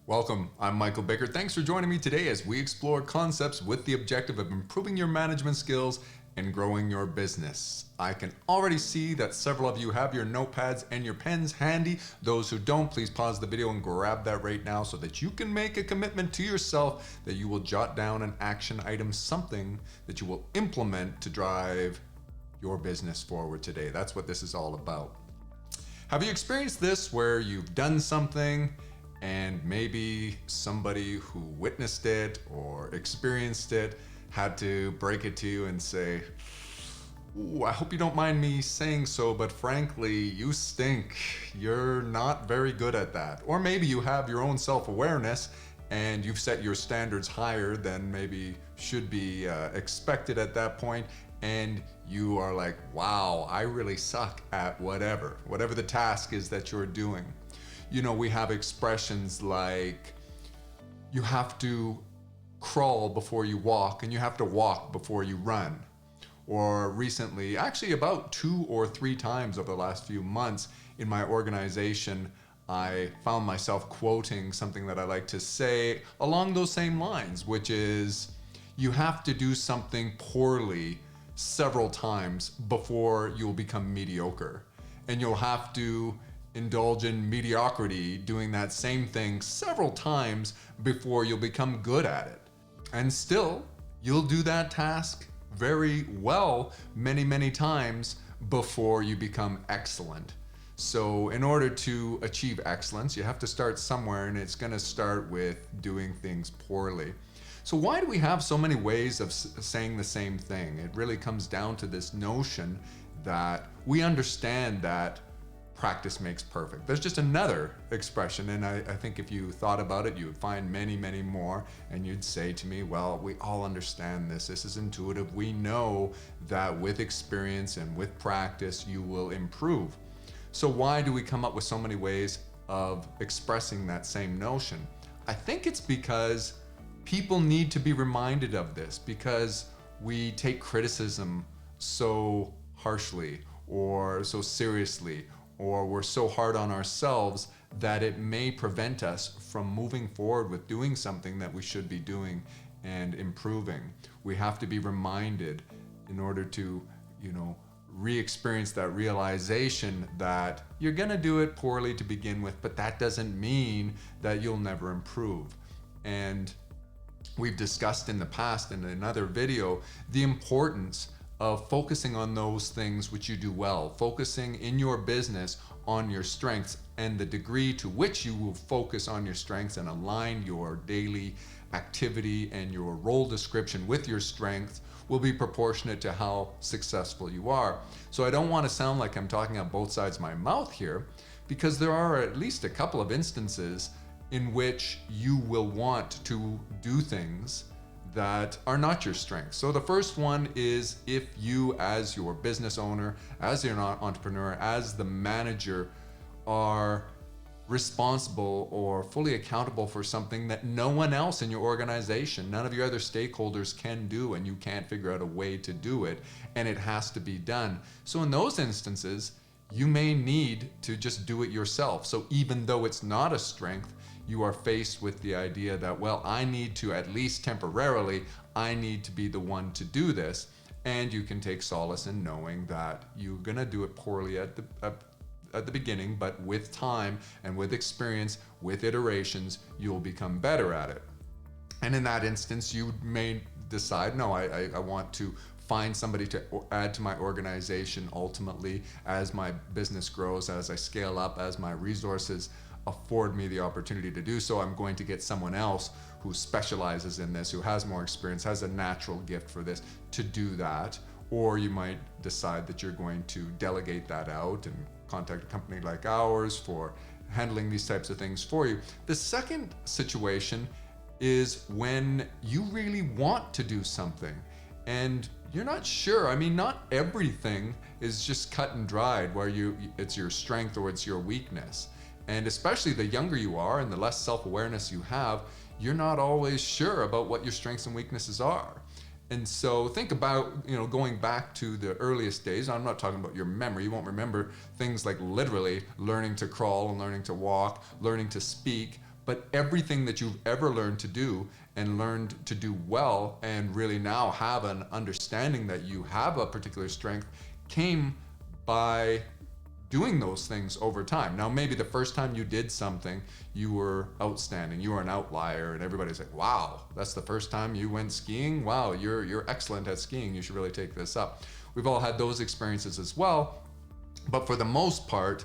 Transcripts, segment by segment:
Welcome, I'm Michael Bickert. Thanks for joining me today as we explore concepts with the objective of improving your management skills and growing your business. I can already see that several of you have your notepads and your pens handy. Those who don't, please pause the video and grab that right now so that you can make a commitment to yourself that you will jot down an action item, something that you will implement to drive your business forward today. That's what this is all about. Have you experienced this where you've done something and maybe somebody who witnessed it or experienced it had to break it to you and say, "Ooh, I hope you don't mind me saying so, but frankly, you stink. You're not very good at that." Or maybe you have your own self-awareness and you've set your standards higher than maybe should be expected at that point, and you are like, wow, I really suck at whatever the task is that you're doing. You know, we have expressions like, you have to crawl before you walk and you have to walk before you run. Or recently, actually about 2 or 3 times over the last few months in my organization, I found myself quoting something that I like to say along those same lines, which is, you have to do something poorly several times before you'll become mediocre. And you'll have to indulge in mediocrity doing that same thing several times before you'll become good at it. And still, you'll do that task very well many times before you become excellent. So in order to achieve excellence, you have to start somewhere, and it's going to start with doing things poorly. So why do we have so many ways of saying the same thing? It really comes down to this notion that we understand that practice makes perfect. There's just another expression, and I think if you thought about it, you would find many more, and you'd say to me, well, we all understand this. This is intuitive. We know that with experience and with practice, you will improve. So why do we come up with so many ways of expressing that same notion? I think it's because people need to be reminded of this, because we take criticism so harshly or so seriously, or we're so hard on ourselves that it may prevent us from moving forward with doing something that we should be doing and improving. We have to be reminded in order to, re-experience that realization that you're gonna do it poorly to begin with, but that doesn't mean that you'll never improve. And we've discussed in the past in another video the importance of focusing on those things which you do well, focusing in your business on your strengths, and the degree to which you will focus on your strengths and align your daily activity and your role description with your strengths will be proportionate to how successful you are. So I don't want to sound like I'm talking out both sides of my mouth here, because there are at least a couple of instances in which you will want to do things that are not your strengths. So the first one is, if you as your business owner, as your entrepreneur, as the manager, are responsible or fully accountable for something that no one else in your organization, none of your other stakeholders can do, and you can't figure out a way to do it, and it has to be done. So in those instances, you may need to just do it yourself. So even though it's not a strength, you are faced with the idea that, well, I need to, at least temporarily, I need to be the one to do this. And you can take solace in knowing that you're gonna do it poorly at the beginning, but with time and with experience, with iterations, you'll become better at it. And in that instance, you may decide, no, I want to find somebody to add to my organization ultimately as my business grows, as I scale up, as my resources afford me the opportunity to do so. I'm going to get someone else who specializes in this, who has more experience, has a natural gift for this, to do that. Or you might decide that you're going to delegate that out and contact a company like ours for handling these types of things for you. The second situation is when you really want to do something and you're not sure. I mean, not everything is just cut and dried where it's your strength or it's your weakness. And especially the younger you are and the less self-awareness you have, you're not always sure about what your strengths and weaknesses are. And so think about, going back to the earliest days. I'm not talking about your memory. You won't remember things like literally learning to crawl and learning to walk, learning to speak. but everything that you've ever learned to do and learned to do well, and really now have an understanding that you have a particular strength, came by doing those things over time. Now, maybe the first time you did something, you were outstanding, you were an outlier, and everybody's like, wow, that's the first time you went skiing? Wow, you're excellent at skiing, you should really take this up. We've all had those experiences as well, but for the most part,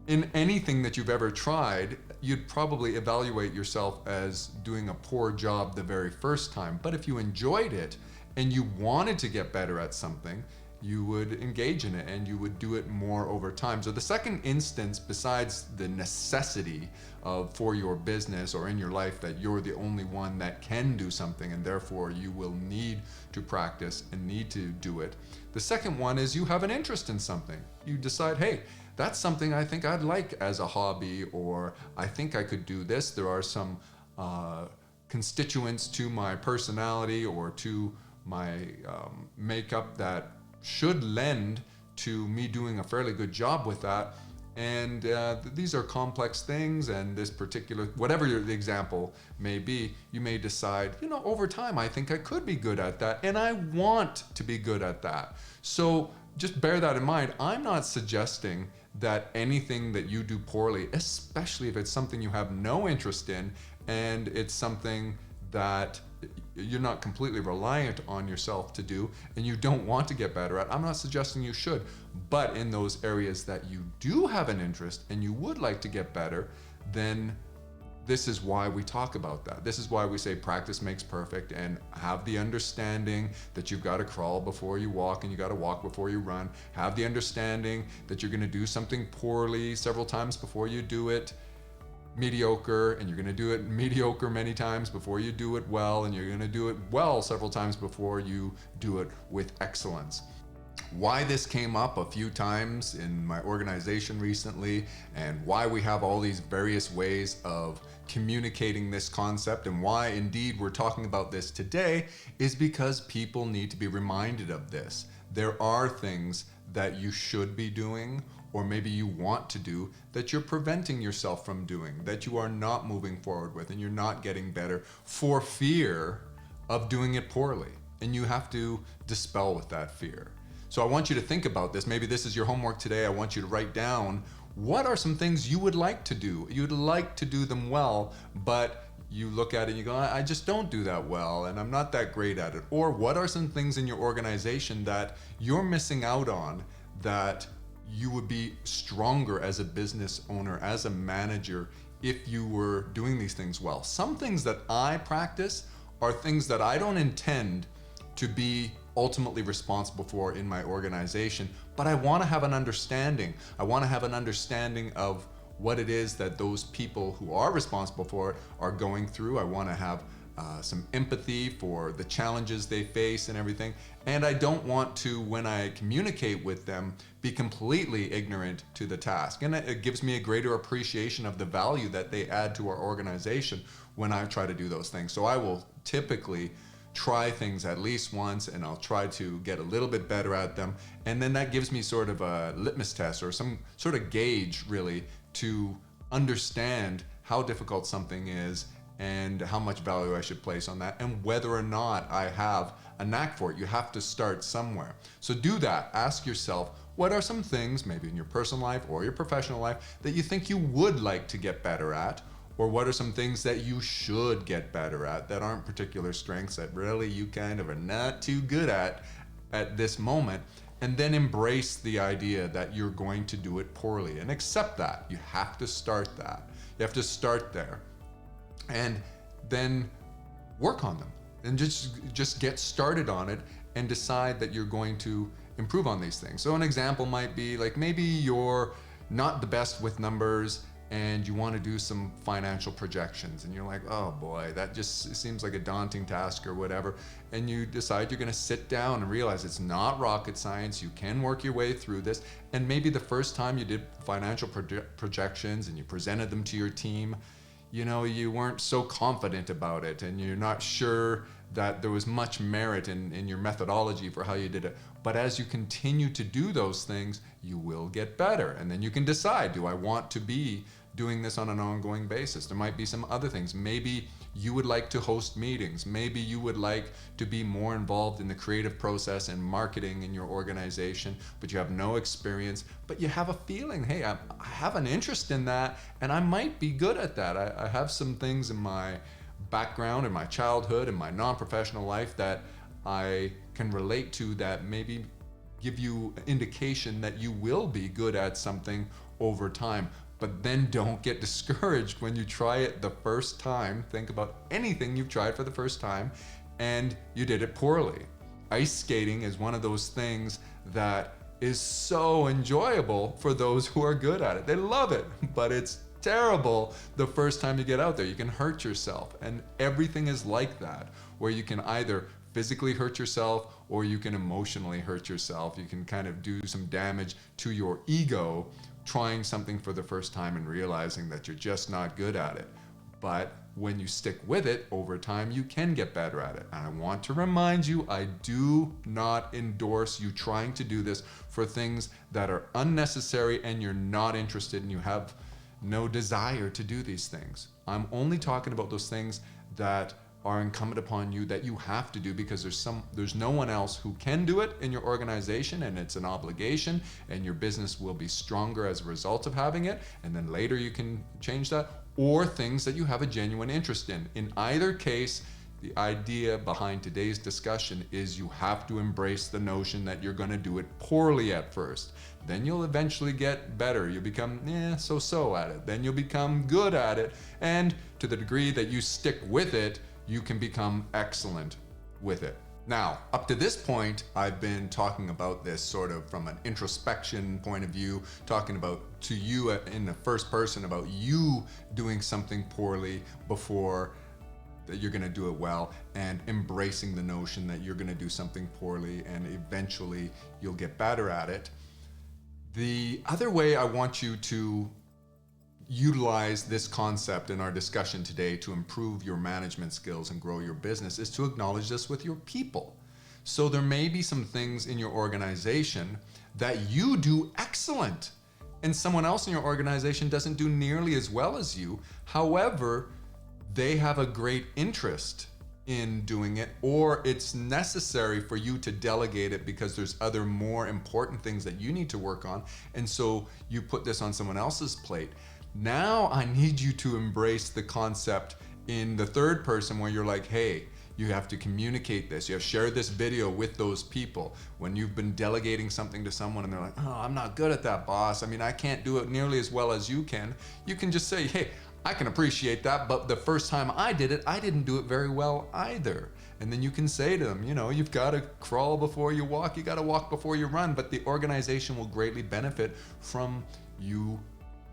in anything that you've ever tried, you'd probably evaluate yourself as doing a poor job the very first time. But if you enjoyed it and you wanted to get better at something, you would engage in it and you would do it more over time. So the second instance, besides the necessity for your business or in your life that you're the only one that can do something and therefore you will need to practice and need to do it. The second one is you have an interest in something. You decide, hey, that's something I think I'd like as a hobby, or I think I could do this. There are some constituents to my personality or to my makeup that should lend to me doing a fairly good job with that. And these are complex things, and this particular, whatever the example may be, you may decide, over time, I think I could be good at that, and I want to be good at that. So just bear that in mind. I'm not suggesting that anything that you do poorly, especially if it's something you have no interest in, and it's something that you're not completely reliant on yourself to do and you don't want to get better at, I'm not suggesting you should. But in those areas that you do have an interest and you would like to get better, then this is why we talk about that. This is why we say practice makes perfect, and have the understanding that you've got to crawl before you walk and you got to walk before you run. Have the understanding that you're going to do something poorly several times before you do it mediocre, and you're going to do it mediocre many times before you do it well, and you're going to do it well several times before you do it with excellence. Why this came up a few times in my organization recently, and why we have all these various ways of communicating this concept, and why indeed we're talking about this today, is because people need to be reminded of this. There are things that you should be doing, or maybe you want to do, that you're preventing yourself from doing, that you are not moving forward with, and you're not getting better for fear of doing it poorly. And you have to dispel with that fear. So I want you to think about this. Maybe this is your homework today. I want you to write down, what are some things you would like to do? You'd like to do them well, but you look at it and you go, I just don't do that well, and I'm not that great at it. Or what are some things in your organization that you're missing out on, that you would be stronger as a business owner, as a manager, if you were doing these things well? Some things that I practice are things that I don't intend to be ultimately responsible for in my organization, but I want to have an understanding. I want to have an understanding of what it is that those people who are responsible for it are going through. I want to have some empathy for the challenges they face and everything. And I don't want to, when I communicate with them, be completely ignorant to the task. And it gives me a greater appreciation of the value that they add to our organization when I try to do those things. So I will typically try things at least once, and I'll try to get a little bit better at them. And then that gives me sort of a litmus test, or some sort of gauge really, to understand how difficult something is and how much value I should place on that, and whether or not I have a knack for it. You have to start somewhere. So do that. Ask yourself, what are some things, maybe in your personal life or your professional life, that you think you would like to get better at? Or what are some things that you should get better at that aren't particular strengths that really you kind of are not too good at this moment? And then embrace the idea that you're going to do it poorly, and accept that. You have to start that. You have to start there. And then work on them, and just get started on it and decide that you're going to improve on these things. So an example might be like, maybe you're not the best with numbers and you want to do some financial projections, and you're like, oh boy, that just seems like a daunting task or whatever. And you decide you're going to sit down and realize it's not rocket science. You can work your way through this. And maybe the first time you did financial projections and you presented them to your team, you weren't so confident about it, and you're not sure that there was much merit in your methodology for how you did it. But as you continue to do those things, you will get better. And then you can decide, do I want to be doing this on an ongoing basis. There might be some other things. Maybe you would like to host meetings. Maybe you would like to be more involved in the creative process and marketing in your organization, but you have no experience, but you have a feeling, hey, I have an interest in that and I might be good at that. I have some things in my background, in my childhood, in my non-professional life that I can relate to that maybe give you indication that you will be good at something over time. But then don't get discouraged when you try it the first time. Think about anything you've tried for the first time and you did it poorly. Ice skating is one of those things that is so enjoyable for those who are good at it. They love it, but it's terrible the first time you get out there. You can hurt yourself, and everything is like that, where you can either physically hurt yourself or you can emotionally hurt yourself. You can kind of do some damage to your ego trying something for the first time and realizing that you're just not good at it. But when you stick with it over time, you can get better at it. And I want to remind you, I do not endorse you trying to do this for things that are unnecessary and you're not interested and you have no desire to do these things. I'm only talking about those things that are incumbent upon you that you have to do because there's no one else who can do it in your organization, and it's an obligation, and your business will be stronger as a result of having it, and then later you can change that, or things that you have a genuine interest in. In either case, the idea behind today's discussion is you have to embrace the notion that you're going to do it poorly at first. Then you'll eventually get better. You'll become so-so at it. Then you'll become good at it, and to the degree that you stick with it, you can become excellent with it. Now, up to this point, I've been talking about this sort of from an introspection point of view, talking about to you in the first person about you doing something poorly before that you're going to do it well, and embracing the notion that you're going to do something poorly and eventually you'll get better at it. The other way I want you to utilize this concept in our discussion today to improve your management skills and grow your business is to acknowledge this with your people. So there may be some things in your organization that you do excellent and someone else in your organization doesn't do nearly as well as you. However, they have a great interest in doing it, or it's necessary for you to delegate it because there's other more important things that you need to work on. And so you put this on someone else's plate. Now I need you to embrace the concept in the third person where you're like, hey, you have to communicate this. You have shared this video with those people. When you've been delegating something to someone and they're like, oh, I'm not good at that, boss. I mean, I can't do it nearly as well as you can. You can just say, hey, I can appreciate that, but the first time I did it, I didn't do it very well either. And then you can say to them, you've got to crawl before you walk, you got to walk before you run, but the organization will greatly benefit from you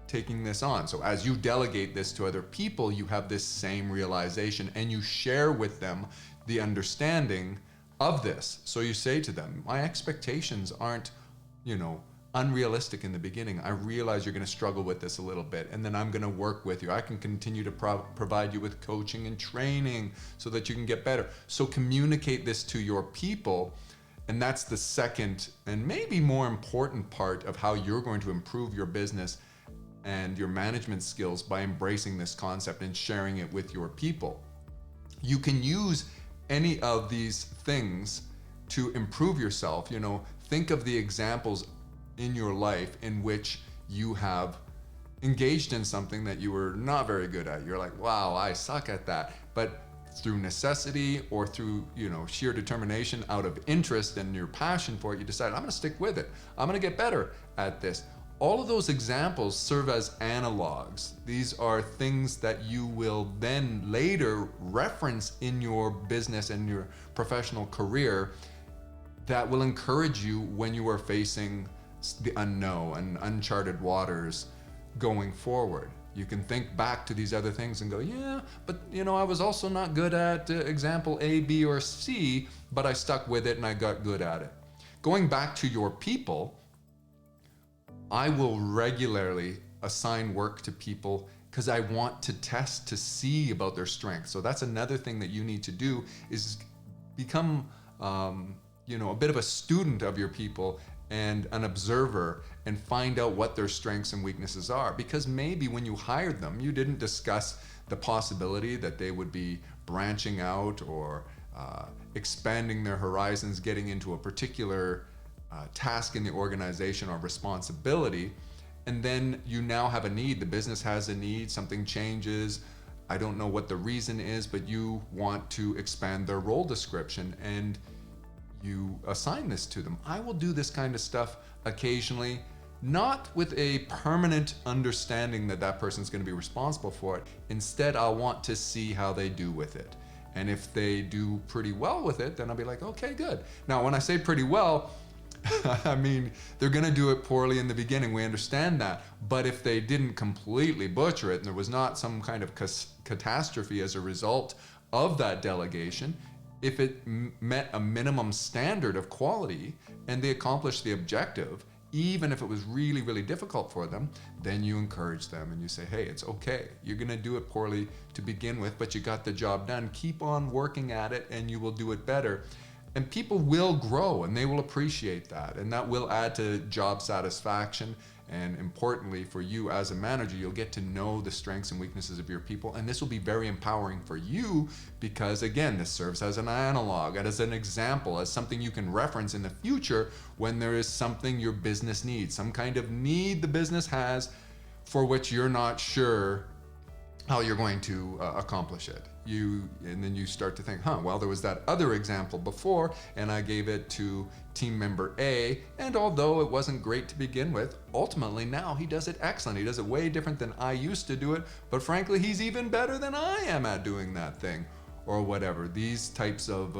taking this on. So as you delegate this to other people, you have this same realization and you share with them the understanding of this. So you say to them, my expectations aren't, unrealistic in the beginning. I realize you're going to struggle with this a little bit, and then I'm going to work with you. I can continue to provide you with coaching and training so that you can get better. So communicate this to your people, and that's the second and maybe more important part of how you're going to improve your business and your management skills by embracing this concept and sharing it with your people. You can use any of these things to improve yourself. Think of the examples in your life in which you have engaged in something that you were not very good at. You're like, wow, I suck at that. But through necessity or through, sheer determination out of interest and your passion for it, you decide, I'm going to stick with it. I'm going to get better at this. All of those examples serve as analogs. These are things that you will then later reference in your business and your professional career that will encourage you when you are facing the unknown and uncharted waters going forward. You can think back to these other things and go, yeah, but I was also not good at example A, B, or C, but I stuck with it and I got good at it. Going back to your people, I will regularly assign work to people because I want to test to see about their strengths. So that's another thing that you need to do is become, a bit of a student of your people and an observer and find out what their strengths and weaknesses are. Because maybe when you hired them, you didn't discuss the possibility that they would be branching out or expanding their horizons, getting into a particular task in the organization or responsibility. And then you now have a need, the business has a need, something changes. I don't know what the reason is, but you want to expand their role description and you assign this to them. I will do this kind of stuff occasionally, not with a permanent understanding that that person's going to be responsible for it. Instead, I'll want to see how they do with it. And if they do pretty well with it, then I'll be like, okay, good. Now, when I say pretty well, I mean, they're going to do it poorly in the beginning. We understand that. But if they didn't completely butcher it and there was not some kind of catastrophe as a result of that delegation, if it met a minimum standard of quality and they accomplished the objective, even if it was really, really difficult for them, then you encourage them and you say, hey, it's okay. You're going to do it poorly to begin with, but you got the job done. Keep on working at it and you will do it better. And people will grow and they will appreciate that. And that will add to job satisfaction. And importantly, for you as a manager, you'll get to know the strengths and weaknesses of your people. And this will be very empowering for you because, again, this serves as an analog, as an example, as something you can reference in the future when there is something your business needs, some kind of need the business has for which you're not sure how you're going to accomplish it. And then you start to think, well, there was that other example before, and I gave it to team member A, and although it wasn't great to begin with, ultimately now he does it excellent. He does it way different than I used to do it, but frankly, he's even better than I am at doing that thing, or whatever. These types of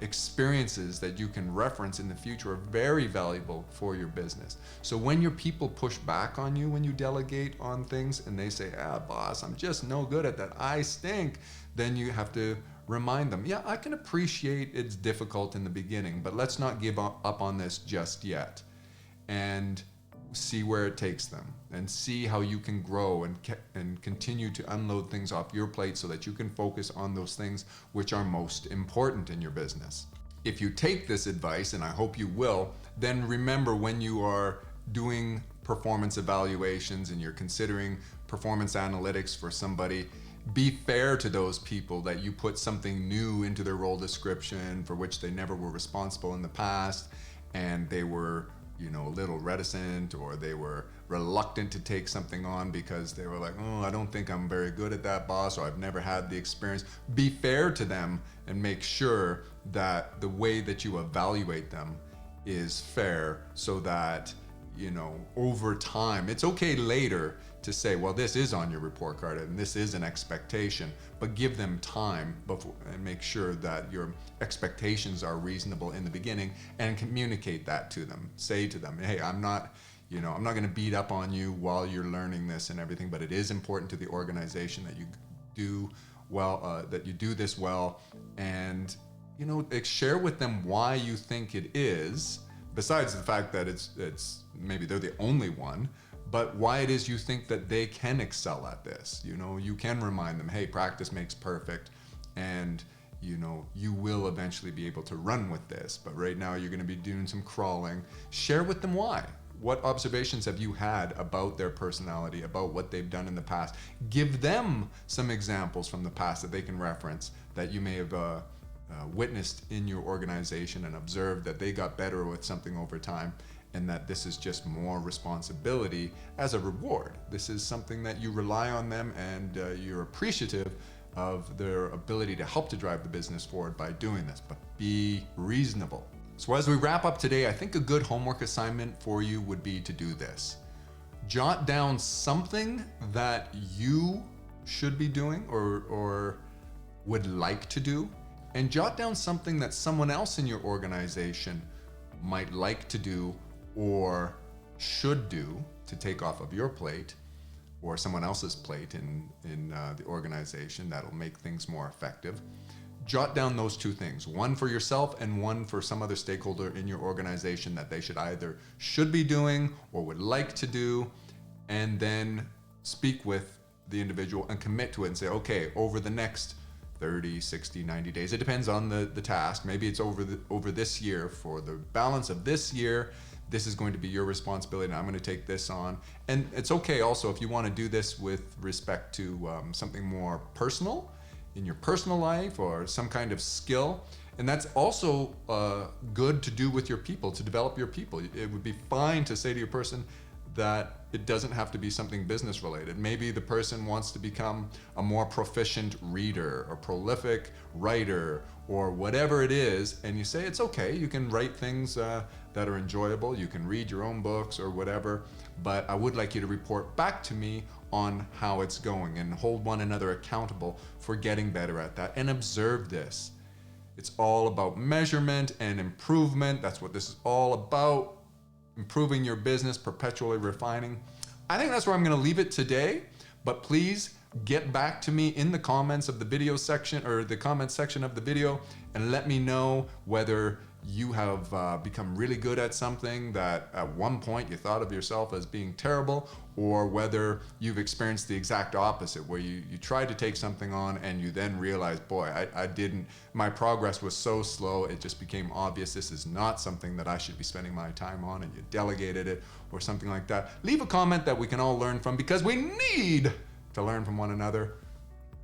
experiences that you can reference in the future are very valuable for your business. So when your people push back on you when you delegate on things and they say, boss, I'm just no good at that, I stink, then you have to remind them, yeah, I can appreciate it's difficult in the beginning, but let's not give up on this just yet. And see where it takes them and see how you can grow and continue to unload things off your plate so that you can focus on those things which are most important in your business. If you take this advice, and I hope you will, then remember when you are doing performance evaluations and you're considering performance analytics for somebody, be fair to those people that you put something new into their role description for which they never were responsible in the past, and they were a little reticent or they were reluctant to take something on because they were like, I don't think I'm very good at that, boss, or I've never had the experience. Be fair to them and make sure that the way that you evaluate them is fair so that, over time, it's okay later to say, well, this is on your report card and this is an expectation, but give them time before and make sure that your expectations are reasonable in the beginning and communicate that to them. Say to them, hey, I'm not going to beat up on you while you're learning this and everything, but it is important to the organization that you do well, that you do this well, and share with them why you think it is, besides the fact that it's maybe they're the only one, but why it is you think that they can excel at this. You can remind them, hey, practice makes perfect, and you will eventually be able to run with this, but right now you're going to be doing some crawling. Share with them why. What observations have you had about their personality, about what they've done in the past? Give them some examples from the past that they can reference that you may have witnessed in your organization and observed that they got better with something over time, and that this is just more responsibility as a reward. This is something that you rely on them, and you're appreciative of their ability to help to drive the business forward by doing this, but be reasonable. So as we wrap up today, I think a good homework assignment for you would be to do this. Jot down something that you should be doing or would like to do, and jot down something that someone else in your organization might like to do or should do to take off of your plate or someone else's plate in the organization that'll make things more effective. Jot down those two things, one for yourself and one for some other stakeholder in your organization that they should be doing or would like to do, and then speak with the individual and commit to it and say, okay, over the next 30, 60, 90 days. It depends on the task. Maybe it's over this year. For the balance of this year, this is going to be your responsibility, and I'm going to take this on. And it's okay also if you want to do this with respect to something more personal in your personal life, or some kind of skill. And that's also good to do with your people, to develop your people. It would be fine to say to your person that it doesn't have to be something business related. Maybe the person wants to become a more proficient reader, or prolific writer, or whatever it is, and you say it's okay, you can write things that are enjoyable, you can read your own books or whatever, but I would like you to report back to me on how it's going, and hold one another accountable for getting better at that, and observe this. It's all about measurement and improvement. That's what this is all about. Improving your business, perpetually refining. I think that's where I'm going to leave it today, but please get back to me in the comments of the video section, or the comments section of the video, and let me know whether you have become really good at something that at one point you thought of yourself as being terrible, or whether you've experienced the exact opposite, where you tried to take something on and you then realized, boy, I didn't, my progress was so slow, it just became obvious this is not something that I should be spending my time on, and you delegated it or something like that. Leave a comment that we can all learn from, because we need to learn from one another.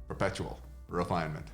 Perpetual refinement.